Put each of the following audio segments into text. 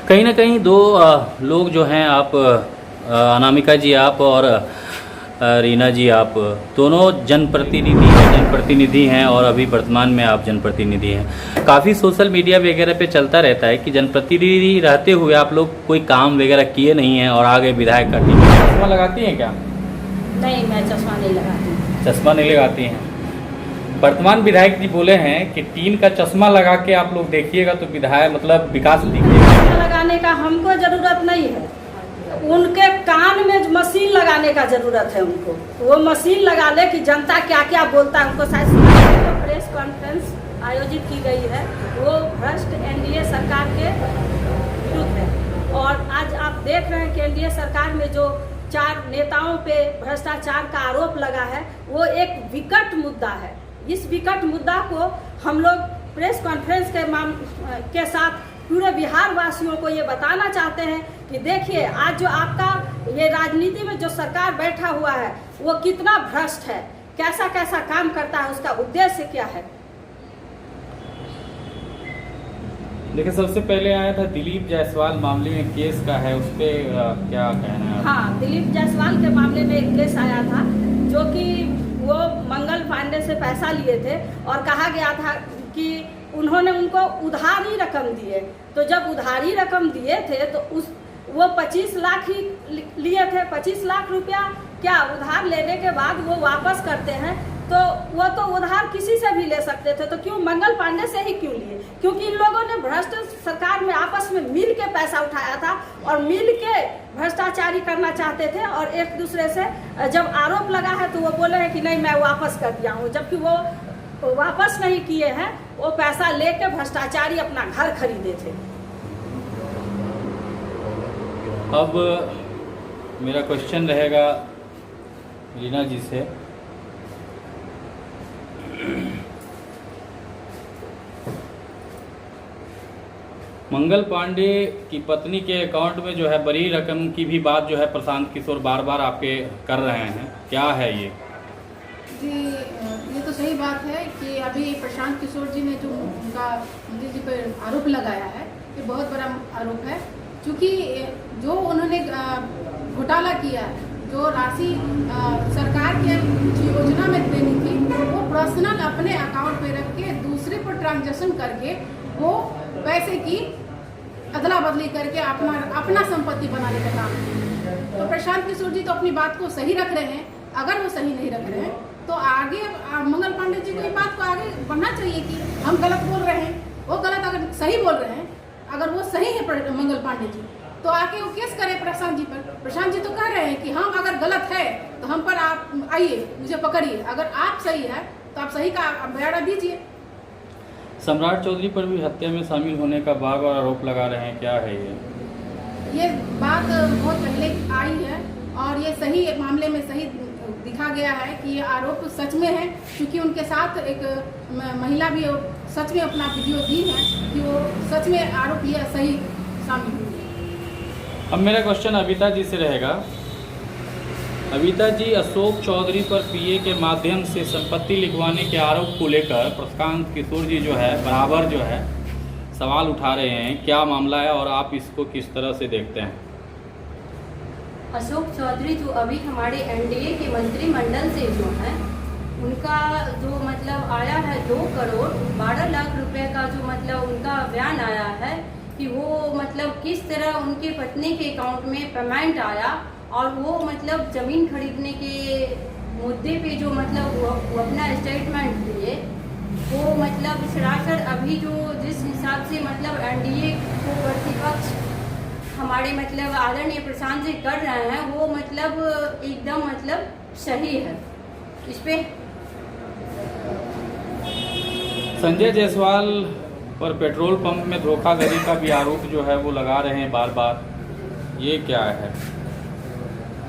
कहीं ना कहीं दो लोग जो हैं, आप अनामिका जी आप और रीना जी आप दोनों जनप्रतिनिधि हैं और अभी वर्तमान में आप जनप्रतिनिधि हैं। काफ़ी सोशल मीडिया वगैरह पे चलता रहता है कि जनप्रतिनिधि रहते हुए आप लोग कोई काम वगैरह किए नहीं हैं और आगे विधायक का टिकट। चश्मा लगाती हैं क्या? नहीं, मैं चश्मा नहीं लगाती। चश्मा नहीं लगाती हैं। वर्तमान विधायक जी बोले हैं कि टीन का चश्मा लगा के आप लोग देखिएगा तो विधायक मतलब विकास दिखेगा। लगाने का हमको ज़रूरत नहीं है, उनके कान में मशीन लगाने का ज़रूरत है। उनको वो मशीन लगा ले कि जनता क्या क्या बोलता है। उनको शायद प्रेस कॉन्फ्रेंस आयोजित की गई है, वो भ्रष्ट एनडीए सरकार के विरुद्ध है। और आज आप देख रहे हैं कि एनडीए सरकार में जो 4 नेताओं पे भ्रष्टाचार का आरोप लगा है, वो एक विकट मुद्दा है। इस विकट मुद्दा को हम लोग प्रेस कॉन्फ्रेंस के साथ पूरे बिहार वासियों को ये बताना चाहते हैं कि देखिए, आज जो आपका ये राजनीति में जो सरकार बैठा हुआ है वो कितना भ्रष्ट है, कैसा कैसा काम करता है, उसका उद्देश्य क्या है। देखिए, सबसे पहले आया था दिलीप जायसवाल मामले में केस का है, उस पर क्या कहना है? हाँ, दिलीप जायसवाल के मामले में एक केस आया था जो कि वो मंगल पांडे से पैसा लिए थे और कहा गया था कि उन्होंने उनको उधारी रकम दिए। तो जब उधारी रकम दिए थे तो वो 25 लाख ही लिए थे। 25 लाख रुपया क्या उधार लेने के बाद वो वापस करते हैं, तो वो तो उधार किसी से भी ले सकते थे, तो क्यों मंगल पांडे से ही क्यों लिए? क्योंकि इन लोगों ने भ्रष्ट सरकार में आपस में मिल के पैसा उठाया था और मिल के भ्रष्टाचारी करना चाहते थे। और एक दूसरे से जब आरोप लगा है तो वो बोले हैं कि नहीं, मैं वापस कर दिया हूँ, जबकि वो वापस नहीं किए हैं। वो पैसा लेके भ्रष्टाचारी अपना घर खरीदे थे। अब मेरा क्वेश्चन रहेगा रीना जी से। मंगल पांडे की पत्नी के अकाउंट में जो है बड़ी रकम की भी बात जो है प्रशांत किशोर बार बार आपके कर रहे हैं, क्या है ये? जी, ये तो सही बात है कि अभी प्रशांत किशोर जी ने जो उनका मोदी जी पर आरोप लगाया है, ये बहुत बड़ा आरोप है। क्योंकि जो उन्होंने घोटाला किया है, जो राशि सरकार के योजना में देनी थी, वो पर्सनल अपने अकाउंट पे रख के दूसरे पर ट्रांजैक्शन करके वो पैसे की अदला बदली करके अपना संपत्ति बनाने का काम है। तो प्रशांत किशोर जी तो अपनी बात को सही रख रहे हैं। अगर वो सही नहीं रख रहे हैं तो आगे मंगल पांडे जी को इस बात को आगे बढ़ना चाहिए कि हम गलत बोल रहे हैं, वो गलत अगर सही बोल रहे हैं, अगर वो सही है मंगल पांडे जी, तो आके वो केस करें प्रशांत जी पर। प्रशांत जी तो कह रहे हैं कि हम अगर गलत है तो हम पर आप आइए, मुझे पकड़िए। अगर आप सही है तो आप सही का बयाना दीजिए। सम्राट चौधरी पर भी हत्या में शामिल होने का बार बार आरोप लगा रहे हैं, क्या है ये बात बहुत पहले आई है और ये सही मामले में सही दिखा गया है कि ये आरोप सच में है। क्योंकि उनके साथ एक महिला भी सच में अपना वीडियो दी है कि वो सच में आरोप ये सही शामिल हुई। अब मेरा क्वेश्चन अविता जी से रहेगा। अविता जी, अशोक चौधरी पर पीए के माध्यम से संपत्ति लिखवाने के आरोप को लेकर प्रशांत किशोर जी जो है बराबर जो है सवाल उठा रहे हैं, क्या मामला है और आप इसको किस तरह से देखते हैं? अशोक चौधरी जो अभी हमारे एनडीए के मंत्रिमंडल से जो है, उनका जो मतलब आया है 2 करोड़ 12 लाख रुपए का जो मतलब उनका बयान आया है कि वो मतलब किस तरह उनके पत्नी के अकाउंट में पेमेंट आया और वो मतलब ज़मीन खरीदने के मुद्दे पे जो मतलब वो अपना स्टेटमेंट दिए, वो मतलब सरासर अभी जो जिस हिसाब से मतलब एनडीए को प्रतिपक्ष हमारे मतलब आदरणीय प्रशांत जी कर रहे हैं, वो मतलब एकदम मतलब सही है। इस पे संजय जायसवाल पर पेट्रोल पंप में धोखाधड़ी का भी आरोप जो है वो लगा रहे हैं बार बार, ये क्या है?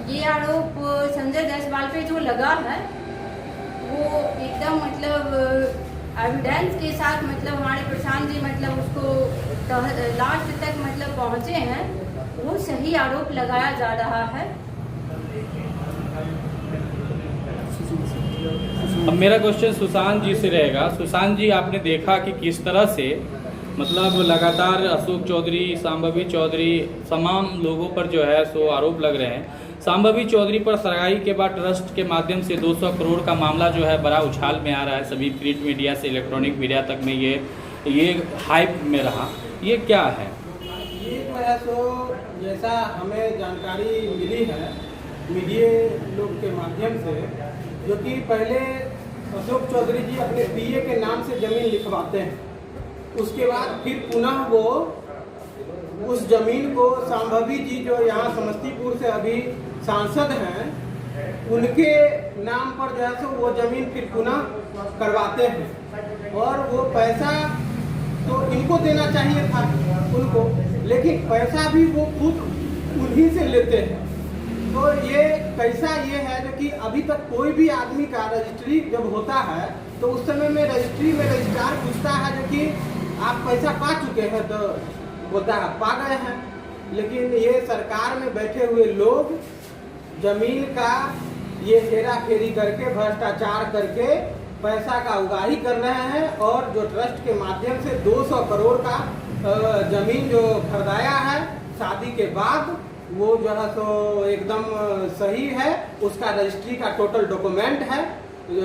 ये आरोप संजय जायसवाल पे जो लगा है वो एकदम मतलब एविडेंस के साथ मतलब हमारे प्रशांत जी मतलब उसको लास्ट तक मतलब पहुंचे हैं, वो सही आरोप लगाया जा रहा है। अब मेरा क्वेश्चन सुशांत जी से रहेगा। सुशांत जी, आपने देखा कि किस तरह से मतलब लगातार अशोक चौधरी, शांभवी चौधरी, तमाम लोगों पर जो है सो आरोप लग रहे हैं। शांभवी चौधरी पर सगाई के बाद ट्रस्ट के माध्यम से 200 करोड़ का मामला जो है बड़ा उछाल में आ रहा है। सभी प्रिंट मीडिया से इलेक्ट्रॉनिक मीडिया तक में ये हाइप में रहा। ये क्या है? ये जो है सो जैसा हमें जानकारी मिली है मीडिया लोग के माध्यम से, जो कि पहले अशोक चौधरी जी अपने पीए के नाम से ज़मीन लिखवाते हैं, उसके बाद फिर पुनः वो उस ज़मीन को शांभवी जी जो यहाँ समस्तीपुर से अभी सांसद हैं उनके नाम पर जो है सो वो ज़मीन फिर पुनः करवाते हैं। और वो पैसा तो इनको देना चाहिए था उनको, लेकिन पैसा भी वो खुद उन्हीं से लेते हैं। तो ये पैसा ये है जो कि अभी तक कोई भी आदमी का रजिस्ट्री जब होता है तो उस समय में रजिस्ट्री में रजिस्ट्रार पूछता है जो कि आप पैसा पा चुके हैं, तो बोलता है पा गए हैं। लेकिन ये सरकार में बैठे हुए लोग जमीन का ये हेरा फेरी करके भ्रष्टाचार करके पैसा का उगाही कर रहे हैं। और जो ट्रस्ट के माध्यम से 200 करोड़ का जमीन जो खरीदाया है शादी के बाद, वो जो है तो एकदम सही है, उसका रजिस्ट्री का टोटल डॉक्यूमेंट है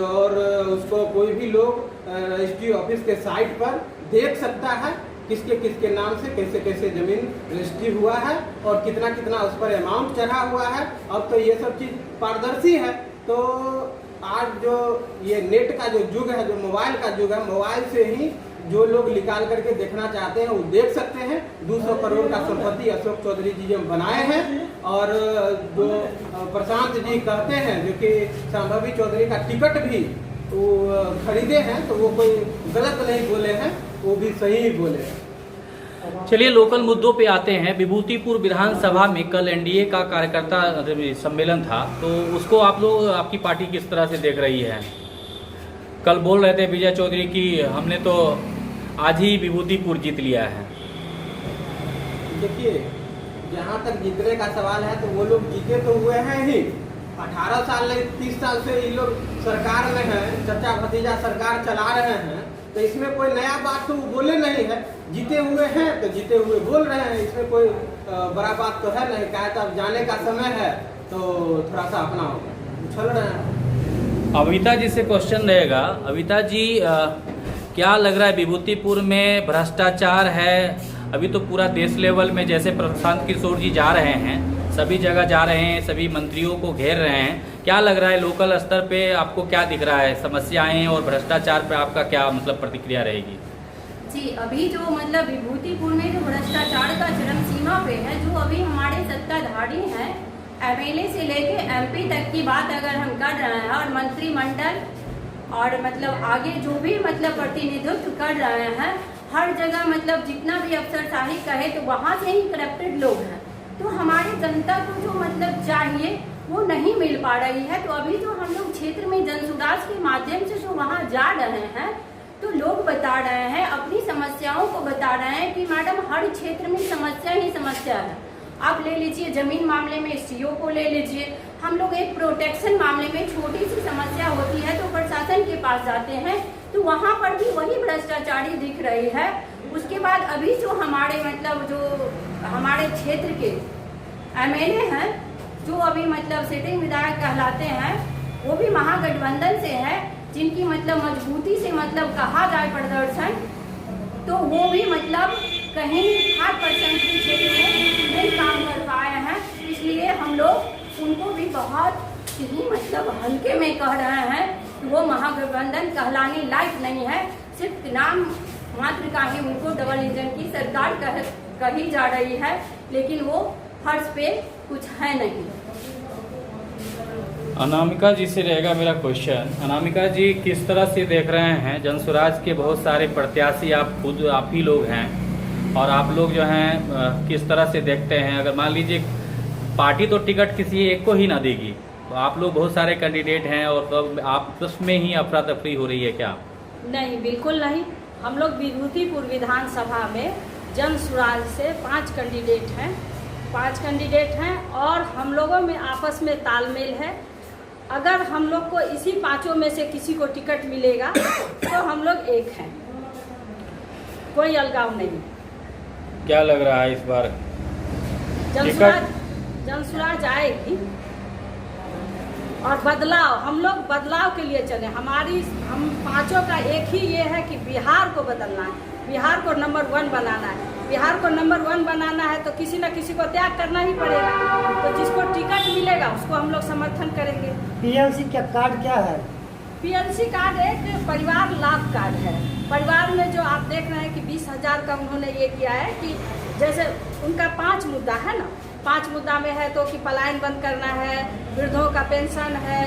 और उसको कोई भी लोग रजिस्ट्री ऑफिस के साइट पर देख सकता है किसके किसके नाम से कैसे कैसे जमीन रजिस्ट्री हुआ है और कितना कितना उस पर अमाउंट चढ़ा हुआ है। अब तो ये सब चीज़ पारदर्शी है। तो आज जो ये नेट का जो युग है, जो मोबाइल का युग है, मोबाइल से ही जो लोग निकाल करके देखना चाहते हैं वो देख सकते हैं। 200 करोड़ का संपत्ति अशोक चौधरी जी जब बनाए हैं और जो प्रशांत जी कहते हैं जो कि शांभवी चौधरी का टिकट भी वो खरीदे हैं, तो वो कोई गलत नहीं बोले हैं, वो भी सही ही बोले हैं। चलिए लोकल मुद्दों पे आते हैं। विभूतिपुर विधानसभा में कल एनडीए का कार्यकर्ता सम्मेलन था, तो उसको आप लोग, आपकी पार्टी किस तरह से देख रही है? कल बोल रहे थे विजय चौधरी की हमने तो आज ही विभूतिपुर जीत लिया है। देखिए, जहाँ तक जीतने का सवाल है तो वो लोग जीते तो हुए हैं ही। 18 साल नहीं 30 साल से ये लोग सरकार में हैं, चाचा भतीजा सरकार चला रहे हैं, तो इसमें कोई नया बात तो बोले नहीं है। जीते हुए हैं तो जीते हुए बोल रहे हैं, इसमें कोई बड़ा बात तो है नहीं। कहा था अब जाने का समय है तो थोड़ा सा अपना उछल रहे हैं। अविता जी से क्वेश्चन रहेगा। अविता जी, क्या लग रहा है विभूतिपुर में भ्रष्टाचार है? अभी तो पूरा देश लेवल में जैसे प्रशांत किशोर जी जा रहे हैं, सभी जगह जा रहे हैं, सभी मंत्रियों को घेर रहे हैं। क्या लग रहा है लोकल स्तर पे आपको क्या दिख रहा है? समस्याएं और भ्रष्टाचार पे आपका क्या मतलब प्रतिक्रिया रहेगी? जी, अभी जो मतलब विभूतिपुर में जो भ्रष्टाचार का चरम सीमा पे है, जो अभी हमारे सत्ताधारी हैं, एमएलए से लेके एमपी तक की बात अगर हम कर रहे हैं और मंत्रिमंडल और मतलब आगे जो भी मतलब प्रतिनिधित्व कर रहे हैं, हर जगह मतलब जितना भी अफसरशाही कहे तो वहाँ से ही करप्टेड लोग हैं। तो हमारी जनता को जो मतलब चाहिए वो नहीं मिल पा रही है। तो अभी जो हम लोग क्षेत्र में जनसुराज के माध्यम से जो वहाँ जा रहे हैं, तो लोग बता रहे हैं, अपनी समस्याओं को बता रहे हैं कि मैडम हर क्षेत्र में समस्या ही समस्या है। आप ले लीजिए जमीन मामले में सीओ को ले लीजिए, हम लोग एक प्रोटेक्शन मामले में छोटी सी समस्या होती है तो प्रशासन के पास जाते हैं तो वहाँ पर भी वही भ्रष्टाचारी दिख रही है। उसके बाद अभी जो हमारे मतलब जो हमारे क्षेत्र के एमएलए हैं, जो अभी मतलब सिटिंग विधायक कहलाते हैं, वो भी महागठबंधन से है, जिनकी मतलब मजबूती से मतलब कहा जाए प्रदर्शन, तो वो भी मतलब कहीं 5% के क्षेत्र में नहीं काम कर पाए हैं। इसलिए हम लोग उनको भी बहुत ही मतलब हल्के में कह रहे हैं कि वो महागठबंधन कहलाने लायक नहीं है। सिर्फ नाम मात्र का ही उनको डबल इंजन की सरकार कही जा रही है, लेकिन वो फर्श पे कुछ है नहीं। अनामिका जी से रहेगा मेरा क्वेश्चन। अनामिका जी, किस तरह से देख रहे हैं जनसुराज के बहुत सारे प्रत्याशी, आप खुद आप ही लोग हैं, और आप लोग जो हैं किस तरह से देखते हैं? अगर मान लीजिए पार्टी तो टिकट किसी एक को ही ना देगी, तो आप लोग बहुत सारे कैंडिडेट हैं और तब आपस में ही अफरा तफरी हो रही है क्या? नहीं, बिल्कुल नहीं। हम लोग विभूतिपुर विधानसभा में जनसुराज से 5 कैंडिडेट हैं और हम लोगों में आपस में तालमेल है। अगर हम लोग को इसी 5 में से किसी को टिकट मिलेगा तो हम लोग एक हैं। कोई अलगाव नहीं। क्या लग रहा है इस बार जनसुराज आएगी और बदलाव, हम लोग बदलाव के लिए चले। हम पांचों का एक ही ये है कि बिहार को बदलना है, बिहार को नंबर 1 बनाना है। बिहार को नंबर 1 बनाना है तो किसी न किसी को त्याग करना ही पड़ेगा। तो जिसको टिकट मिलेगा उसको हम लोग समर्थन करेंगे। पीएलसी का कार्ड क्या है? पीएलसी कार्ड एक परिवार लाभ कार्ड है। परिवार में जो आप देख रहे हैं कि 20,000 का उन्होंने ये किया है कि जैसे उनका 5 मुद्दा है ना, 5 मुद्दा में है तो कि पलायन बंद करना है, वृद्धों का पेंशन है,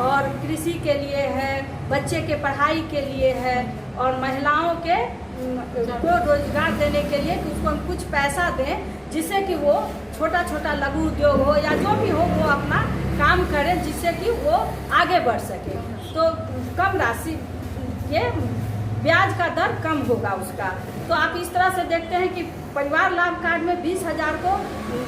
और कृषि के लिए है, बच्चे के पढ़ाई के लिए है, और महिलाओं के को रोजगार देने के लिए कि उसको हम कुछ पैसा दें जिससे कि वो छोटा छोटा लघु उद्योग हो या जो भी हो वो अपना काम करें जिससे कि वो आगे बढ़ सके। तो कम राशि, ये ब्याज का दर कम होगा उसका। तो आप इस तरह से देखते हैं कि परिवार लाभ कार्ड में 20,000 को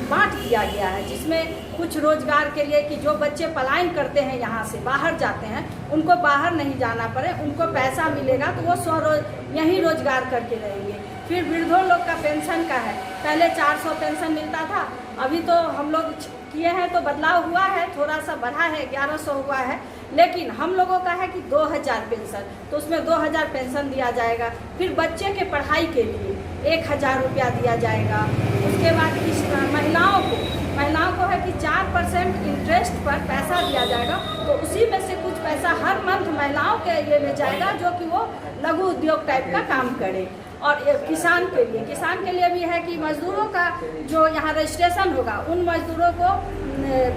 बांट दिया गया है, जिसमें कुछ रोजगार के लिए कि जो बच्चे पलायन करते हैं यहाँ से बाहर जाते हैं उनको बाहर नहीं जाना पड़े, उनको पैसा मिलेगा तो वो यहीं रोजगार करके रहेंगे। फिर वृद्धों लोग का पेंशन का है, पहले 400 पेंशन मिलता था, अभी तो हम लोग किए हैं तो बदलाव हुआ है, थोड़ा सा बढ़ा है, 1100 हुआ है। लेकिन हम लोगों का है कि 2000 पेंशन, तो उसमें 2000 पेंशन दिया जाएगा। फिर बच्चे के पढ़ाई के लिए 1000 रुपया दिया जाएगा। उसके बाद महिलाओं को है कि 4% इंटरेस्ट पर पैसा दिया जाएगा, तो उसी में से कुछ पैसा हर मंथ महिलाओं के ये में जाएगा जो कि वो लघु उद्योग टाइप का काम करे। और किसान के लिए भी है कि मजदूरों का जो यहाँ रजिस्ट्रेशन होगा उन मजदूरों को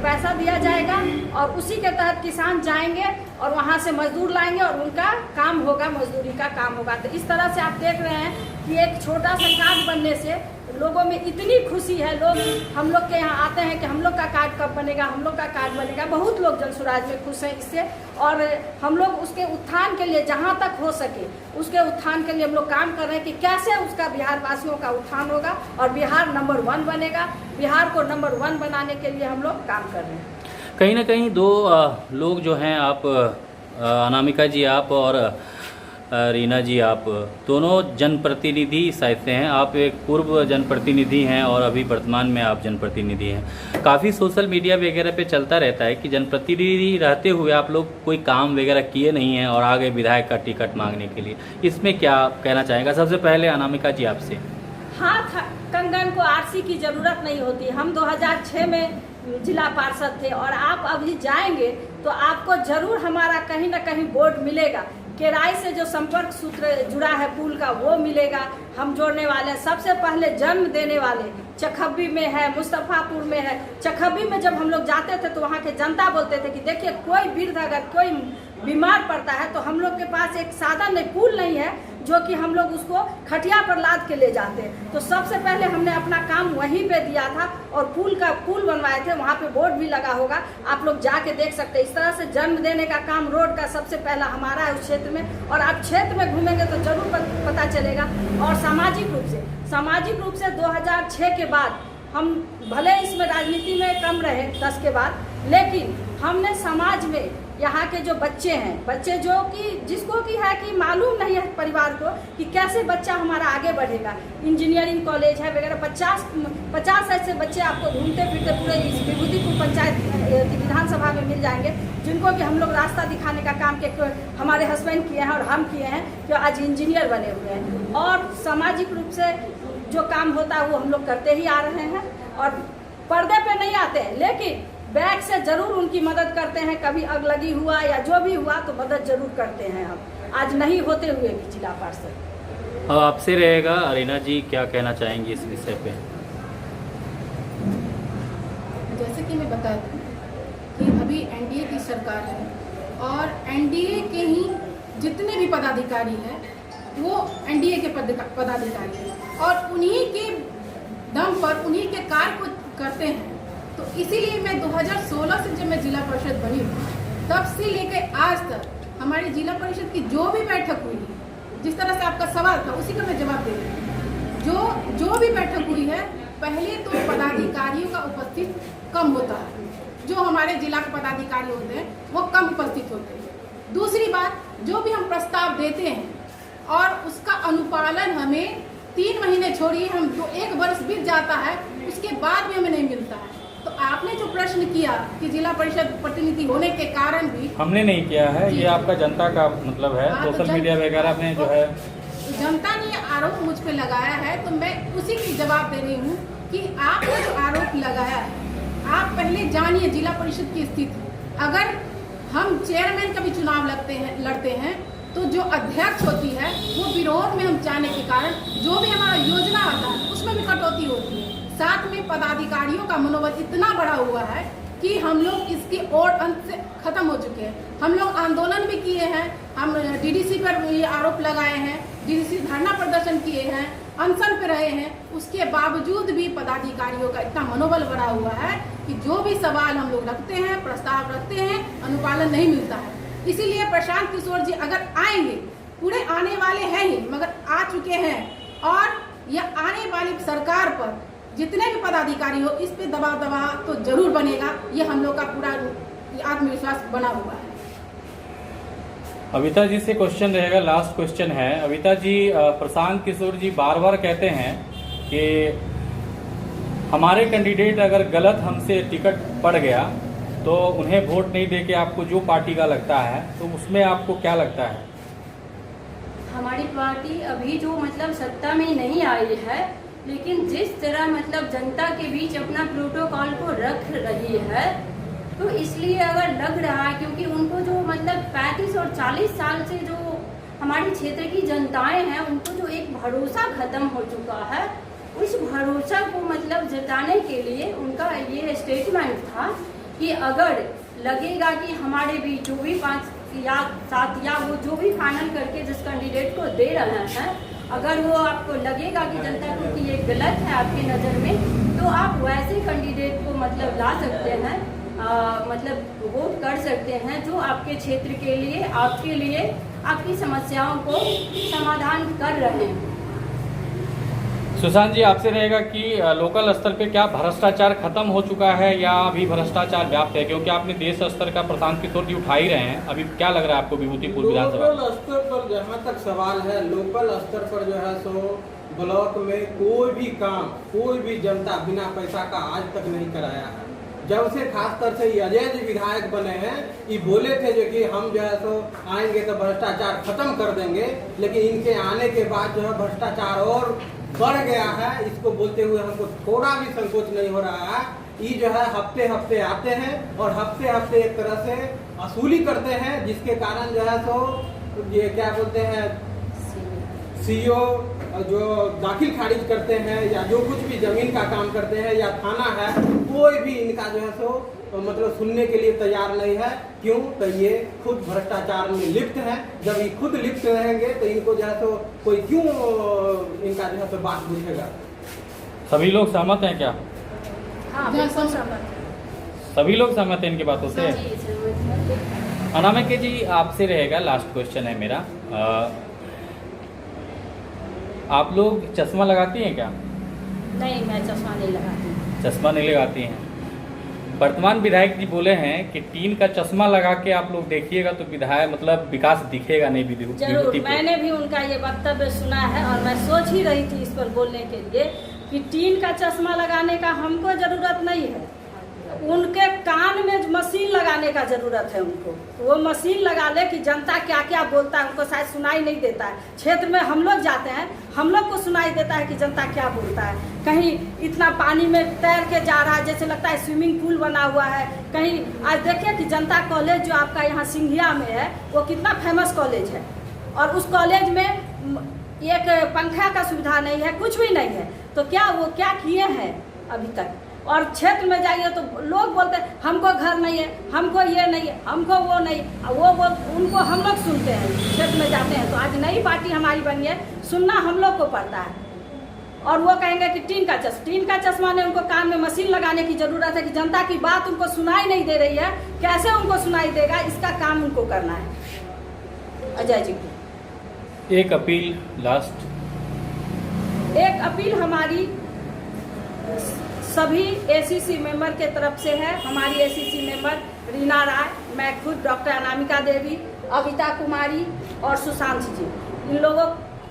पैसा दिया जाएगा और उसी के तहत किसान जाएंगे और वहाँ से मजदूर लाएंगे और उनका काम होगा, मजदूरी का काम होगा। तो इस तरह से आप देख रहे हैं कि एक छोटा सा कार्ड बनने से लोगों में इतनी खुशी है। लोग हम लोग के यहाँ आते हैं कि हम लोग का कार्ड कब बनेगा, हम लोग का कार्ड बनेगा। बहुत लोग जनसुराज में खुश हैं इससे, और हम लोग उसके उत्थान के लिए जहाँ तक हो सके उसके उत्थान के लिए हम लोग काम कर रहे हैं कि कैसे उसका बिहार वासियों का उत्थान होगा और बिहार नंबर 1 बनेगा। बिहार को नंबर 1 बनाने के लिए हम लोग काम कर रहे हैं। कहीं ना कहीं दो लोग जो हैं, आप अनामिका जी आप और रीना जी, आप दोनों जनप्रतिनिधि शायद से हैं। आप एक पूर्व जनप्रतिनिधि हैं और अभी वर्तमान में आप जनप्रतिनिधि हैं। काफ़ी सोशल मीडिया वगैरह पे चलता रहता है कि जनप्रतिनिधि रहते हुए आप लोग कोई काम वगैरह किए नहीं हैं और आगे विधायक का टिकट मांगने के लिए, इसमें क्या कहना चाहेंगे? सबसे पहले अनामिका जी आपसे। हाथ कंगन को आरसी की ज़रूरत नहीं होती। हम 2006 में जिला पार्षद थे और आप अभी जाएंगे तो आपको ज़रूर हमारा कहीं ना कहीं बोर्ड मिलेगा। केराई से जो संपर्क सूत्र जुड़ा है पुल का वो मिलेगा, हम जोड़ने वाले हैं। सबसे पहले जन्म देने वाले चखब्बी में है, मुस्तफ़ापुर में है। चखब्बी में जब हम लोग जाते थे तो वहाँ के जनता बोलते थे कि देखिए कोई वृद्ध अगर कोई बीमार पड़ता है तो हम लोग के पास एक साधन नहीं, पुल नहीं है जो कि हम लोग उसको खटिया पर लाद के ले जाते हैं। तो सबसे पहले हमने अपना काम वहीं पे दिया था और पुल बनवाए थे। वहाँ पे बोर्ड भी लगा होगा, आप लोग जाके देख सकते हैं। इस तरह से जन्म देने का काम रोड का सबसे पहला हमारा है उस क्षेत्र में, और आप क्षेत्र में घूमेंगे तो जरूर पता चलेगा। और सामाजिक रूप से 2006 के बाद हम भले इसमें राजनीति में कम रहे 10 के बाद, लेकिन हमने समाज में यहाँ के जो बच्चे जो कि जिसको कि है कि मालूम नहीं है परिवार को कि कैसे बच्चा हमारा आगे बढ़ेगा। इंजीनियरिंग कॉलेज है वगैरह, 50 ऐसे बच्चे आपको घूमते फिरते पूरे इस विभूतिपुर पंचायत विधानसभा में मिल जाएंगे, जिनको कि हम लोग रास्ता दिखाने का काम के हमारे हस्बैंड किए हैं और हम किए हैं, जो आज इंजीनियर बने हुए हैं। और सामाजिक रूप से जो काम होता है वो हम लोग करते ही आ रहे हैं और पर्दे पे नहीं आते हैं, लेकिन बैग से जरूर उनकी मदद करते हैं। कभी अगलगी हुआ या जो भी हुआ तो मदद जरूर करते हैं हम, आज नहीं होते हुए भी जिला पार्षद। अब आपसे रहेगा, रीना जी क्या कहना चाहेंगी इस विषय पे? जैसे कि मैं बता दूं कि अभी एनडीए की सरकार है और एनडीए के ही जितने भी पदाधिकारी हैं वो एनडीए के पदाधिकारी हैं और उन्हीं के दम पर उन्हीं के कार्य को करते हैं। तो इसीलिए मैं 2016 से जब मैं जिला परिषद बनी तब से लेकर आज तक हमारी जिला परिषद की जो भी बैठक हुई है, जिस तरह से आपका सवाल था उसी का मैं जवाब दे रही हूँ। जो भी बैठक हुई है, पहले तो पदाधिकारियों का उपस्थित कम होता है, जो हमारे जिला के पदाधिकारी होते हैं वो कम उपस्थित होते हैं। दूसरी बात, जो भी हम प्रस्ताव देते हैं और उसका अनुपालन हमें 3 महीने छोड़िए, हम 1 वर्ष बीत जाता है, उसके बाद भी हमें नहीं मिलता है। तो आपने जो प्रश्न किया कि जिला परिषद प्रतिनिधि होने के कारण भी, हमने नहीं किया है, ये आपका जनता का मतलब है, हाँ, तो सोशल मीडिया वगैरह में जो है जनता ने आरोप मुझ पे लगाया है, तो मैं उसी की जवाब दे रही हूँ कि आपने जो आरोप लगाया है, आप पहले जानिए जिला परिषद की स्थिति। अगर हम चेयरमैन का भी चुनाव लड़ते हैं तो जो अध्यक्ष होती है वो विरोध में हम जाने के कारण जो भी हमारा योजना आता है उसमें भी कटौती होती है। साथ में पदाधिकारियों का मनोबल इतना बढ़ा हुआ है कि हम लोग इसकी ओर अंत से खत्म हो चुके हैं। हम लोग आंदोलन भी किए हैं, हम डीडीसी पर ये आरोप लगाए हैं, डीडीसी धरना प्रदर्शन किए हैं, अनशन पे रहे हैं, उसके बावजूद भी पदाधिकारियों का इतना मनोबल बढ़ा हुआ है कि जो भी सवाल हम लोग रखते हैं, प्रस्ताव रखते हैं, अनुपालन नहीं मिलता है। इसीलिए प्रशांत किशोर जी अगर आएंगे, पूरे आने वाले हैं ही, मगर आ चुके हैं, और यह आने वाली सरकार पर जितने भी पदाधिकारी हो इस पे दबाव तो जरूर बनेगा। ये हम लोग का पूरा आत्मविश्वास बना हुआ है। अविता जी से क्वेश्चन रहेगा, लास्ट क्वेश्चन है। अविता जी, प्रशांत किशोर जी बार बार कहते हैं कि हमारे कैंडिडेट अगर गलत हमसे टिकट पड़ गया तो उन्हें वोट नहीं देके आपको जो पार्टी का लगता है, तो उसमें आपको क्या लगता है? हमारी पार्टी अभी जो मतलब सत्ता में नहीं आई है, लेकिन जिस तरह मतलब जनता के बीच अपना प्रोटोकॉल को रख रही है, तो इसलिए अगर लग रहा है, क्योंकि उनको जो मतलब 35 और 40 साल से जो हमारे क्षेत्र की जनताएं हैं, उनको जो एक भरोसा खत्म हो चुका है, उस भरोसा को मतलब जताने के लिए उनका ये स्टेटमेंट था कि अगर लगेगा कि हमारे बीच जो भी 5 या 7 या वो जो भी फाइनल करके जिस कैंडिडेट को दे रहे हैं, अगर वो आपको लगेगा कि जनता को कि ये गलत है आपकी नज़र में, तो आप वैसे कैंडिडेट को मतलब ला सकते हैं, मतलब वोट कर सकते हैं जो आपके क्षेत्र के लिए, आपके लिए, आपकी समस्याओं को समाधान कर रहे हैं। सुशांत जी, आपसे रहेगा कि लोकल स्तर पे क्या भ्रष्टाचार खत्म हो चुका है या अभी भ्रष्टाचार व्याप्त है? क्योंकि आपने देश स्तर का प्रशांत किशोर जी उठा ही रहे हैं, अभी क्या लग रहा है आपको विभूतिपुर विधानसभा? लोकल स्तर पर जहाँ तक सवाल है, लोकल स्तर पर जो है सो ब्लॉक में कोई भी काम, कोई भी जनता बिना पैसा का आज तक नहीं कराया है। जब से खासकर से ये अजय जी विधायक बने हैं, ये बोले थे जो कि हम जो है सो आएंगे तो भ्रष्टाचार खत्म कर देंगे, लेकिन इनके आने के बाद जो है भ्रष्टाचार और बढ़ गया है। इसको बोलते हुए हमको थोड़ा भी संकोच नहीं हो रहा है। ये जो है हफ्ते हफ्ते आते हैं और हफ्ते हफ्ते एक तरह से वसूली करते हैं, जिसके कारण जो है सो ये क्या बोलते हैं, सीओ जो दाखिल खारिज करते हैं या जो कुछ भी जमीन का काम करते हैं या थाना है, कोई भी इनका जो है सो मतलब सुनने के लिए तैयार नहीं है। क्यों? तो ये खुद भ्रष्टाचार में लिप्त है। जब ये खुद लिप्त रहेंगे तो इनको जो है सो कोई क्यों इनका जो है सो बात पूछेगा? सभी लोग सहमत हैं क्या? हाँ, बिल्कुल सहमत। सभी लोग सहमत हैं इनकी बातों से? अनामिका जी, आपसे रहेगा, लास्ट क्वेश्चन है मेरा। आप लोग चश्मा लगाती हैं क्या? नहीं, मैं चश्मा नहीं लगाती। चश्मा नहीं लगाती हैं। वर्तमान विधायक जी बोले हैं कि टीन का चश्मा लगा के आप लोग देखिएगा तो विधायक मतलब विकास दिखेगा नहीं जरूर, मैंने भी उनका ये वक्तव्य सुना है और मैं सोच ही रही थी इस पर बोलने के लिए कि टीन का चश्मा लगाने का हमको जरूरत नहीं है, उनके कान में मशीन लगाने का जरूरत है। उनको वो मशीन लगा ले कि जनता क्या क्या बोलता है, उनको शायद सुनाई नहीं देता है। क्षेत्र में हम लोग जाते हैं, हम लोग को सुनाई देता है कि जनता क्या बोलता है। कहीं इतना पानी में तैर के जा रहा है, जैसे लगता है स्विमिंग पूल बना हुआ है। कहीं आज देखिए कि जनता कॉलेज जो आपका यहाँ सिंघिया में है, वो कितना फेमस कॉलेज है, और उस कॉलेज में एक पंखा का सुविधा नहीं है, कुछ भी नहीं है। तो क्या वो क्या किए हैं अभी तक? और क्षेत्र में जाइए तो लोग बोलते हैं हमको घर नहीं है, हमको ये नहीं है, हमको वो नहीं, उनको हम लोग सुनते हैं। क्षेत्र में जाते हैं तो आज नई पार्टी हमारी बनी है, सुनना हम लोग को पड़ता है। और वो कहेंगे कि टीन का चश्मा ने उनको कान में मशीन लगाने की जरूरत है कि जनता की बात उनको सुनाई नहीं दे रही है, कैसे उनको सुनाई देगा, इसका काम उनको करना है। अजय जी को एक अपील, लास्ट एक अपील हमारी सभी एसीसी मेंबर के तरफ से है। हमारी एसीसी मेंबर रीना राय, मैं खुद डॉक्टर अनामिका देवी, अविता कुमारी और सुशांत जी, इन लोगों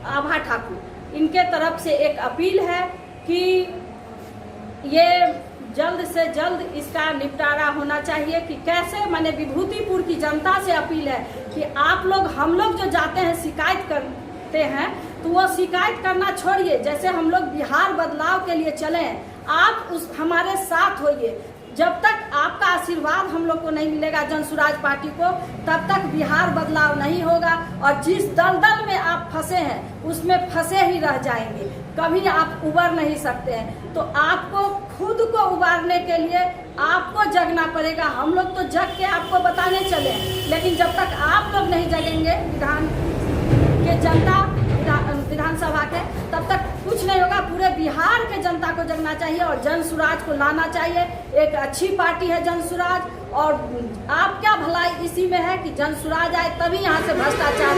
आभा ठाकुर इनके तरफ से एक अपील है कि ये जल्द से जल्द इसका निपटारा होना चाहिए। कि कैसे, मैंने विभूतिपुर की जनता से अपील है कि आप लोग, हम लोग जो जाते हैं शिकायत करते हैं, तो वो शिकायत करना छोड़िए। जैसे हम लोग बिहार बदलाव के लिए चले हैं, आप उस हमारे साथ होइए। जब तक आपका आशीर्वाद हम लोग को नहीं मिलेगा, जनसुराज पार्टी को, तब तक बिहार बदलाव नहीं होगा। और जिस दलदल में आप फंसे हैं उसमें फंसे ही रह जाएंगे, कभी आप उबर नहीं सकते हैं। तो आपको खुद को उबारने के लिए आपको जगना पड़ेगा। हम लोग तो जग के आपको बताने चले हैं, लेकिन जब तक आप लोग नहीं जगेंगे विधानसभा के, तब तक कुछ नहीं होगा। पूरे बिहार के जनता को जगना चाहिए और जनसुराज को लाना चाहिए। एक अच्छी पार्टी है जनसुराज, और आप क्या भलाई इसी में है कि जनसुराज आए तभी यहाँ से भ्रष्टाचार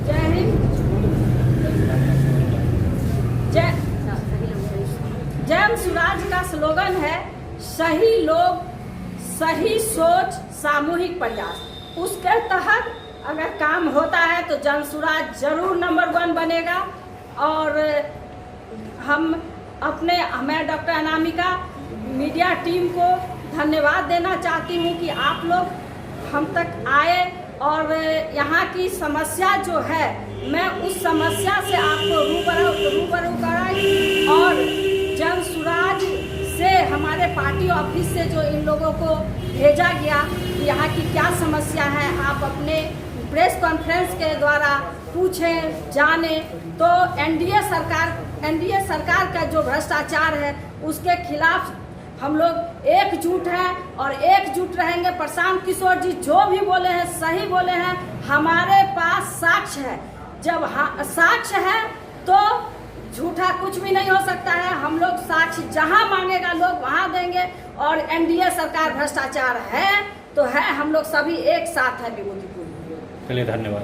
जय हिंद। जनसुराज का स्लोगन है सही लोग, सही सोच, सामूहिक प्रयास। उसके तहत अगर काम होता है तो जनसुराज जरूर नंबर 1 बनेगा। और मैं डॉक्टर अनामिका मीडिया टीम को धन्यवाद देना चाहती हूँ कि आप लोग हम तक आए और यहाँ की समस्या जो है, मैं उस समस्या से आपको रूबरू कराई। और जनसुराज से, हमारे पार्टी ऑफिस से जो इन लोगों को भेजा गया कि यहाँ की क्या समस्या है, आप अपने प्रेस कॉन्फ्रेंस के द्वारा पूछें, जाने। तो एनडीए सरकार का जो भ्रष्टाचार है उसके खिलाफ हम लोग एकजुट हैं और एकजुट रहेंगे। प्रशांत किशोर जी जो भी बोले हैं सही बोले हैं। हमारे पास साक्ष्य है, जब साक्ष्य है तो झूठा कुछ भी नहीं हो सकता है। हम लोग साक्ष्य जहां मांगेगा लोग वहां देंगे। और एनडीए सरकार भ्रष्टाचार है तो है, हम लोग सभी एक साथ हैं विभूतिपुर। चलिए, धन्यवाद।